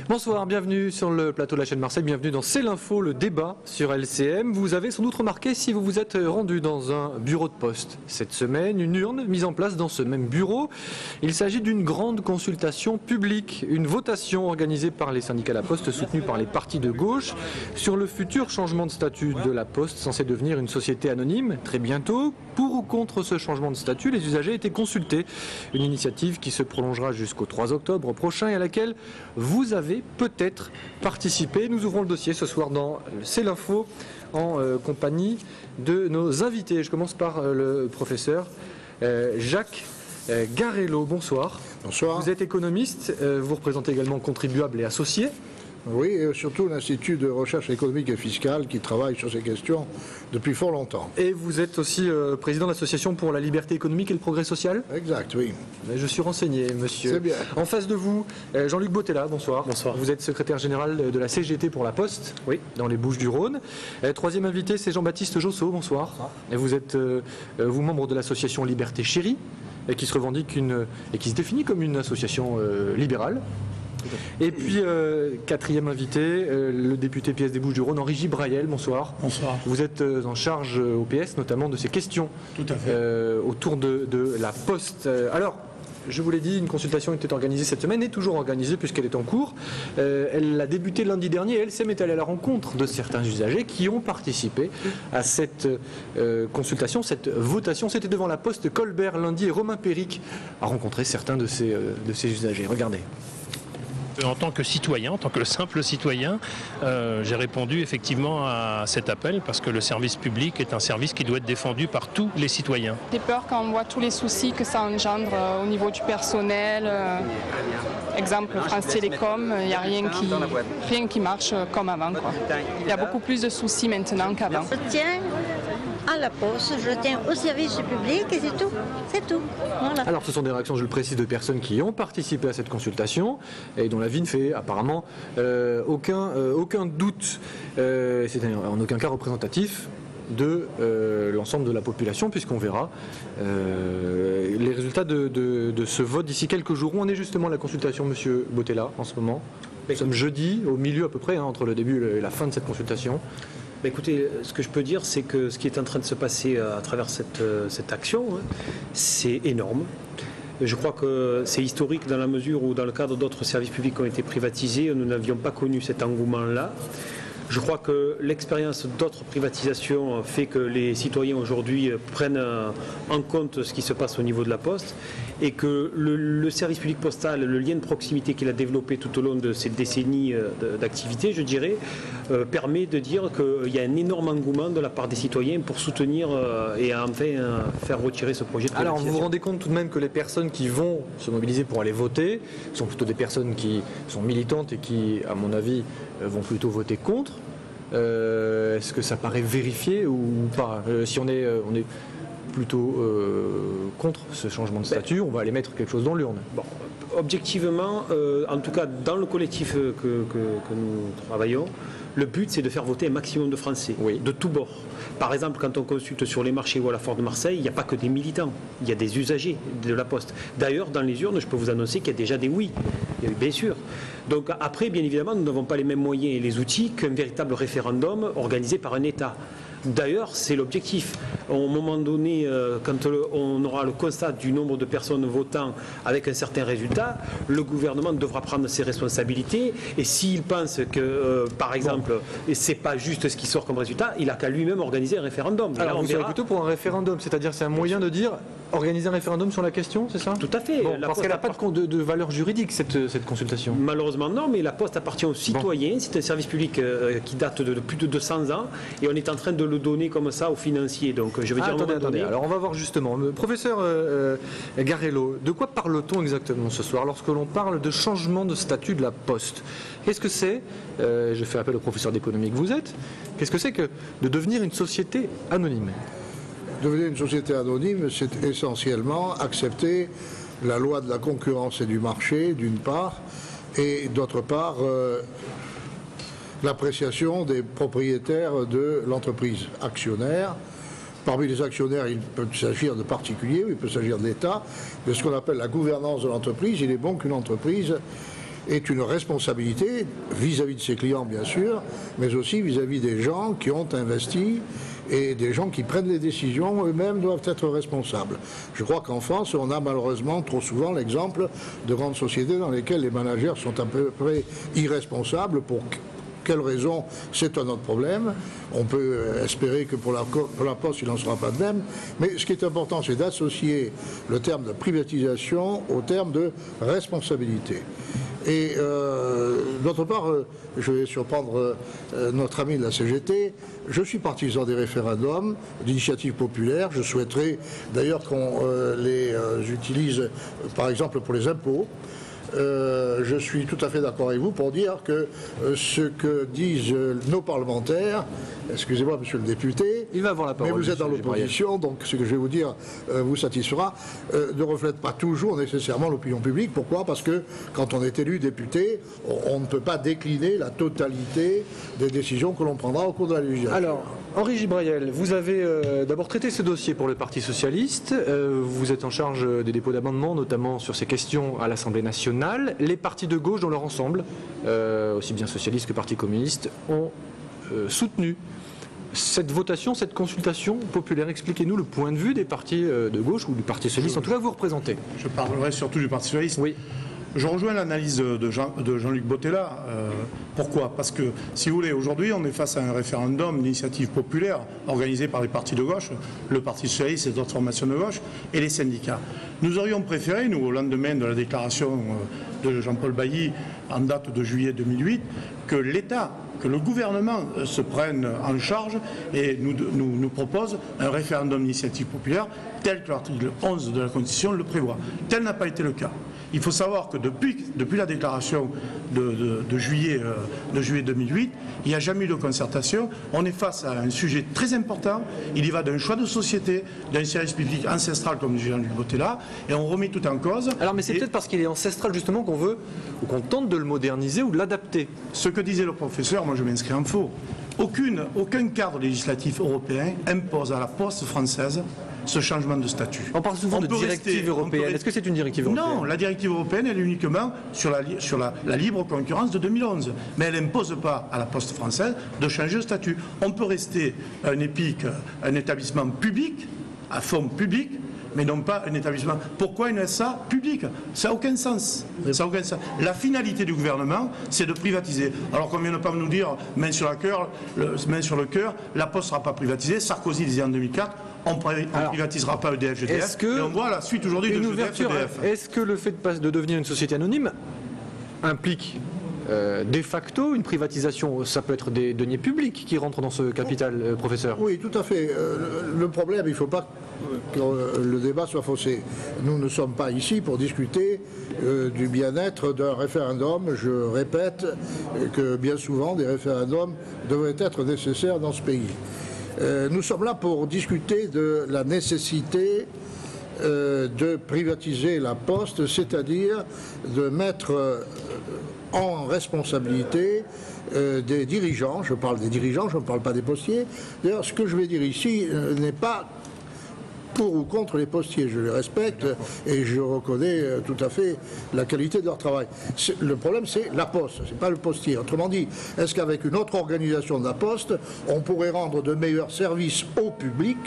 Bonsoir, bienvenue sur le plateau de la chaîne Marseille, bienvenue dans C'est l'info, le débat sur LCM. Vous avez sans doute remarqué, si vous vous êtes rendu dans un bureau de poste cette semaine, une urne mise en place dans ce même bureau. Il s'agit d'une grande consultation publique, une votation organisée par les syndicats La Poste, soutenue par les partis de gauche, sur le futur changement de statut de La Poste, censé devenir une société anonyme très bientôt. Pour ou contre ce changement de statut, les usagers étaient consultés. Une initiative qui se prolongera jusqu'au 3 octobre prochain et à laquelle vous avez peut-être participé. Nous ouvrons le dossier ce soir dans C'est l'info en compagnie de nos invités. Je commence par le professeur Jacques Garello. Bonsoir. Bonsoir. Vous êtes économiste, vous représentez également Contribuables et Associés. Oui, et surtout l'Institut de recherche économique et fiscale qui travaille sur ces questions depuis fort longtemps. Et vous êtes aussi président de l'Association pour la liberté économique et le progrès social. Exact, oui. Je suis renseigné, monsieur. C'est bien. En face de vous, Jean-Luc Bottella, bonsoir. Bonsoir. Vous êtes secrétaire général de la CGT pour la Poste, oui, dans les Bouches-du-Rhône. Troisième invité, c'est Jean-Baptiste Josso, bonsoir. Bonsoir. Et vous êtes vous membre de l'association Liberté Chérie, et qui se revendique et qui se définit comme une association libérale. Et puis, quatrième invité, le député PS des Bouches-du-Rhône, Henri Gibraël, bonsoir. Bonsoir. Vous êtes en charge au PS, notamment de ces questions. Tout à fait. Autour de la Poste. Alors, je vous l'ai dit, une consultation était organisée cette semaine, et toujours organisée puisqu'elle est en cours. Elle a débuté lundi dernier et LCM est allée à la rencontre de certains usagers qui ont participé à cette consultation, cette votation. C'était devant la Poste Colbert lundi et Romain Péric a rencontré certains de ces usagers. Regardez. En tant que citoyen, en tant que simple citoyen, j'ai répondu effectivement à cet appel parce que le service public est un service qui doit être défendu par tous les citoyens. J'ai peur quand on voit tous les soucis que ça engendre au niveau du personnel. Exemple, France Télécom, il n'y a rien qui marche comme avant, quoi. Il y a beaucoup plus de soucis maintenant qu'avant. Je tiens à la Poste, je tiens au service public et c'est tout. C'est tout. Voilà. Alors ce sont des réactions, je le précise, de personnes qui ont participé à cette consultation et dont l'avis ne fait apparemment aucun doute. C'est en aucun cas représentatif de l'ensemble de la population, puisqu'on verra les résultats de ce vote d'ici quelques jours. Où en est justement la consultation, monsieur Bottella, en ce moment? Nous sommes jeudi, au milieu à peu près, entre le début et la fin de cette consultation. Écoutez, ce que je peux dire, c'est que ce qui est en train de se passer à travers cette action, c'est énorme. Je crois que c'est historique dans la mesure où, dans le cadre d'autres services publics qui ont été privatisés, nous n'avions pas connu cet engouement-là. Je crois que l'expérience d'autres privatisations fait que les citoyens aujourd'hui prennent en compte ce qui se passe au niveau de la Poste et que le service public postal, le lien de proximité qu'il a développé tout au long de ces décennies d'activité, je dirais, permet de dire qu'il y a un énorme engouement de la part des citoyens pour soutenir et enfin faire retirer ce projet de privatisation. Alors vous vous rendez compte tout de même que les personnes qui vont se mobiliser pour aller voter sont plutôt des personnes qui sont militantes et qui, à mon avis, vont plutôt voter contre. Est-ce que ça paraît vérifié ou pas? Si on est plutôt contre ce changement de statut, on va aller mettre quelque chose dans l'urne. Bon, objectivement, en tout cas dans le collectif que nous travaillons, le but c'est de faire voter un maximum de Français, oui, de tous bords. Par exemple, quand on consulte sur les marchés ou à la Foire de Marseille, il n'y a pas que des militants, il y a des usagers de la Poste. D'ailleurs, dans les urnes, je peux vous annoncer qu'il y a déjà des oui, bien sûr. Donc après, bien évidemment, nous n'avons pas les mêmes moyens et les outils qu'un véritable référendum organisé par un État. D'ailleurs, c'est l'objectif. À un moment donné, quand on aura le constat du nombre de personnes votant avec un certain résultat, le gouvernement devra prendre ses responsabilités. Et s'il pense que, par exemple, c'est pas juste ce qui sort comme résultat, il a qu'à lui-même organiser un réféndum. Alors là, vous serez plutôt pour un référendum, c'est-à-dire c'est un moyen de dire organiser un référendum sur la question, c'est ça? Tout à fait. Parce qu'elle n'a pas de valeur juridique, cette consultation. Malheureusement non, mais la Poste appartient aux citoyens. C'est un service public qui date de plus de 200 ans et on est en train de le donner comme ça aux financiers. Donc je veux dire, attendez. Alors on va voir justement. Professeur Garello, de quoi parle-t-on exactement ce soir lorsque l'on parle de changement de statut de la Poste? Qu'est-ce que c'est, je fais appel au professeur d'économie que vous êtes, qu'est-ce que c'est que de devenir une société anonyme? Devenir une société anonyme, c'est essentiellement accepter la loi de la concurrence et du marché, d'une part, et d'autre part, l'appréciation des propriétaires de l'entreprise actionnaire. Parmi les actionnaires, il peut s'agir de particuliers, il peut s'agir d'État, mais ce qu'on appelle la gouvernance de l'entreprise, il est bon qu'une entreprise est une responsabilité vis-à-vis de ses clients, bien sûr, mais aussi vis-à-vis des gens qui ont investi et des gens qui prennent les décisions eux-mêmes doivent être responsables. Je crois qu'en France, on a malheureusement trop souvent l'exemple de grandes sociétés dans lesquelles les managers sont à peu près irresponsables. Pour quelles raisons, c'est un autre problème. On peut espérer que pour la Poste, il n'en sera pas de même. Mais ce qui est important, c'est d'associer le terme de privatisation au terme de responsabilité. Et d'autre part, je vais surprendre notre ami de la CGT, je suis partisan des référendums, d'initiatives populaires. Je souhaiterais d'ailleurs qu'on les utilise, par exemple, pour les impôts. Je suis tout à fait d'accord avec vous pour dire que ce que disent nos parlementaires, excusez-moi monsieur le député, il va avoir la parole, mais vous êtes dans l'opposition, donc ce que je vais vous dire vous satisfera, ne reflète pas toujours nécessairement l'opinion publique. Pourquoi? Parce que quand on est élu député, on ne peut pas décliner la totalité des décisions que l'on prendra au cours de la législature. Alors, Henri Gibrayel, vous avez d'abord traité ce dossier pour le Parti Socialiste, vous êtes en charge des dépôts d'amendements, notamment sur ces questions à l'Assemblée nationale. Les partis de gauche dans leur ensemble, aussi bien socialistes que Parti communiste, ont soutenu cette votation, cette consultation populaire. Expliquez-nous le point de vue des partis de gauche ou du Parti socialiste, en tout cas vous représentez. Je parlerai surtout du Parti socialiste. Oui. Je rejoins l'analyse de Jean-Luc Bottella. Pourquoi? Parce que, si vous voulez, aujourd'hui, on est face à un référendum d'initiative populaire organisé par les partis de gauche, le Parti socialiste et d'autres formations de gauche, et les syndicats. Nous aurions préféré, nous, au lendemain de la déclaration de Jean-Paul Bailly, en date de juillet 2008, que l'État, que le gouvernement se prenne en charge et nous propose un référendum d'initiative populaire tel que l'article 11 de la Constitution le prévoit. Tel n'a pas été le cas. Il faut savoir que depuis la déclaration de juillet 2008, il n'y a jamais eu de concertation. On est face à un sujet très important. Il y va d'un choix de société, d'un service public ancestral comme dit Jean-Luc Bottella, et on remet tout en cause. Alors, mais c'est peut-être parce qu'il est ancestral justement qu'on veut, ou qu'on tente de le moderniser ou de l'adapter. Ce que disait le professeur, moi je m'inscris en faux. Aucun cadre législatif européen impose à la Poste française ce changement de statut. On parle souvent de directive européenne. Est-ce que c'est une directive européenne? Non, la directive européenne, elle est uniquement sur la libre concurrence de 2011. Mais elle n'impose pas à la Poste française de changer de statut. On peut rester un EPIC, un établissement public, à fond public, mais non pas un établissement. Pourquoi une SA publique? Ça n'a aucun sens. Ça n'a aucun sens. La finalité du gouvernement, c'est de privatiser. Alors qu'on ne vienne pas nous dire, main sur le cœur, la Poste ne sera pas privatisée. Sarkozy disait en 2004, on ne privatisera pas EDF, GDF. Et on voit la suite aujourd'hui de GDF, EDF. Est-ce que le fait de devenir une société anonyme implique de facto une privatisation? Ça peut être des deniers publics qui rentrent dans ce capital, professeur. Oui, tout à fait. Le problème, il ne faut pas que le débat soit faussé. Nous ne sommes pas ici pour discuter du bien-être d'un référendum. Je répète que bien souvent, des référendums devraient être nécessaires dans ce pays. Nous sommes là pour discuter de la nécessité de privatiser la Poste, c'est-à-dire de mettre en responsabilité des dirigeants. Je parle des dirigeants, je ne parle pas des postiers. D'ailleurs, ce que je vais dire ici n'est pas pour ou contre les postiers. Je les respecte et je reconnais tout à fait la qualité de leur travail. Le problème, c'est la Poste, c'est pas le postier. Autrement dit, est-ce qu'avec une autre organisation de la Poste, on pourrait rendre de meilleurs services au public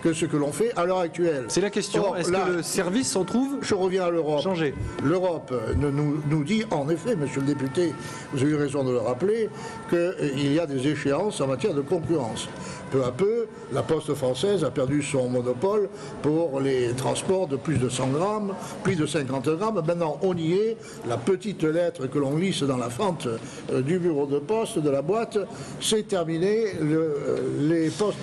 que ce que l'on fait à l'heure actuelle? C'est la question. Est-ce que le service s'en trouve? Je reviens à l'Europe. Changé. L'Europe nous dit, en effet, monsieur le député, vous avez eu raison de le rappeler, qu'il y a des échéances en matière de concurrence. Peu à peu, la Poste française a perdu son monopole pour les transports de plus de 100 grammes, plus de 50 grammes. Maintenant, on y est. La petite lettre que l'on glisse dans la fente du bureau de poste, de la boîte, c'est terminé.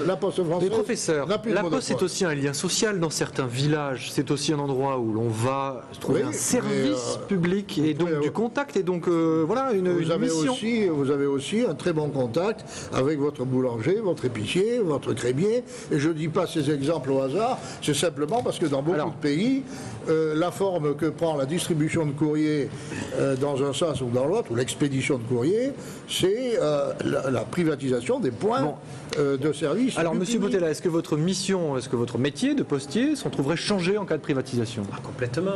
La Poste française. Mais professeur, la Poste, c'est aussi un lien social dans certains villages. C'est aussi un endroit où l'on va trouver un service public et donc du contact. Et donc, voilà, une mission. Vous avez aussi un très bon contact avec votre boulanger, votre épicier, caissier, votre crémier, et je ne dis pas ces exemples au hasard, c'est simplement parce que dans beaucoup de pays, la forme que prend la distribution de courrier dans un sens ou dans l'autre, ou l'expédition de courrier, c'est la privatisation des points de service. Alors, Monsieur Bottella, est-ce que votre mission, est-ce que votre métier de postier s'en trouverait changé en cas de privatisation? Complètement.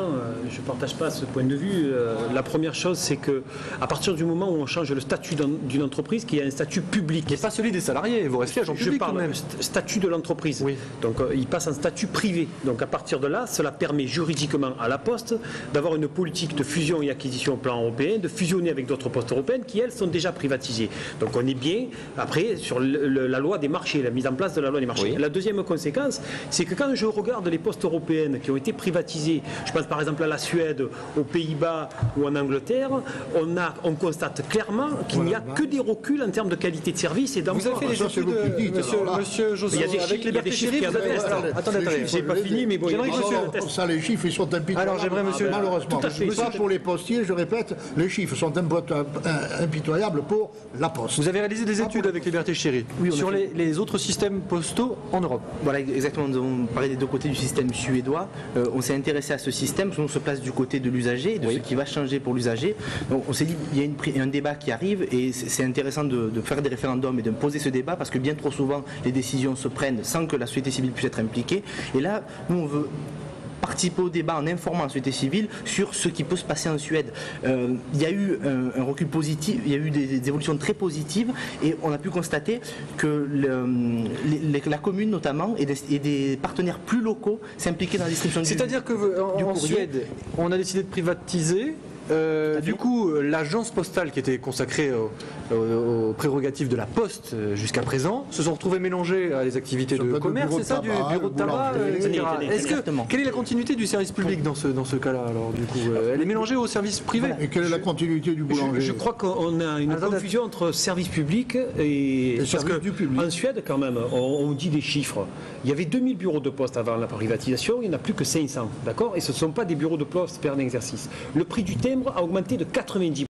Je ne partage pas ce point de vue. La première chose, c'est que à partir du moment où on change le statut d'une entreprise, qui a un statut public. Mais pas celui des salariés, vous restez agent public. Je parle quand même. Statut de l'entreprise. Oui. Donc il passe en statut privé. Donc à partir de là, cela permet juridiquement à la Poste d'avoir une politique de fusion et acquisition au plan européen, de fusionner avec d'autres postes européennes qui, elles, sont déjà privatisées. Donc on est bien, après, sur la loi des marchés, la mise en place de la loi des marchés. Oui. La deuxième conséquence, c'est que quand je regarde les postes européennes qui ont été privatisées, je pense par exemple à la Suède, aux Pays-Bas ou en Angleterre, on constate clairement qu'il n'y a que des reculs en termes de qualité de service et d'emploi. Vous avez fait les études, monsieur Josselin, avec Liberté Chérie. Attendez, j'ai pas fini, mais bon, ça, les chiffres, ils sont impitoyables. Alors, j'aimerais, monsieur, malheureusement, pas pour les postiers, je répète, les chiffres sont impitoyables pour la Poste. Vous avez réalisé des études avec Liberté Chérie sur les autres systèmes postaux en Europe. Voilà, exactement. Nous avons parlé des deux côtés du système suédois. On s'est intéressé à ce système, parce qu'on se place du côté de l'usager, de ce qui va changer pour l'usager. Donc, on s'est dit, il y a un débat qui arrive, et c'est intéressant de faire des référendums et de poser ce débat, parce que bien trop souvent, les décisions se prennent sans que la société civile puisse être impliquée. Et là, nous, on veut participer au débat en informant la société civile sur ce qui peut se passer en Suède. Il y a eu un recul positif, il y a eu des évolutions très positives, et on a pu constater que la commune notamment et des partenaires plus locaux s'impliquaient dans la distribution du C'est-à-dire qu'en Suède, on a décidé de privatiser. Du coup, l'agence postale qui était consacrée aux prérogatives de la Poste jusqu'à présent se sont retrouvées mélangées à des activités de commerce, c'est ça, du bureau de tabac, etc. Quelle est la continuité du service public dans ce cas-là? Alors, du coup, elle est mélangée au service privé. Et quelle est la continuité du boulanger? Je crois qu'on a une confusion entre service public et service du public. En Suède, quand même, on dit des chiffres. Il y avait 2000 bureaux de poste avant la privatisation, il n'y en a plus que 500, d'accord? Et ce ne sont pas des bureaux de poste per exercice. Le prix du timbre a augmenté de 90%.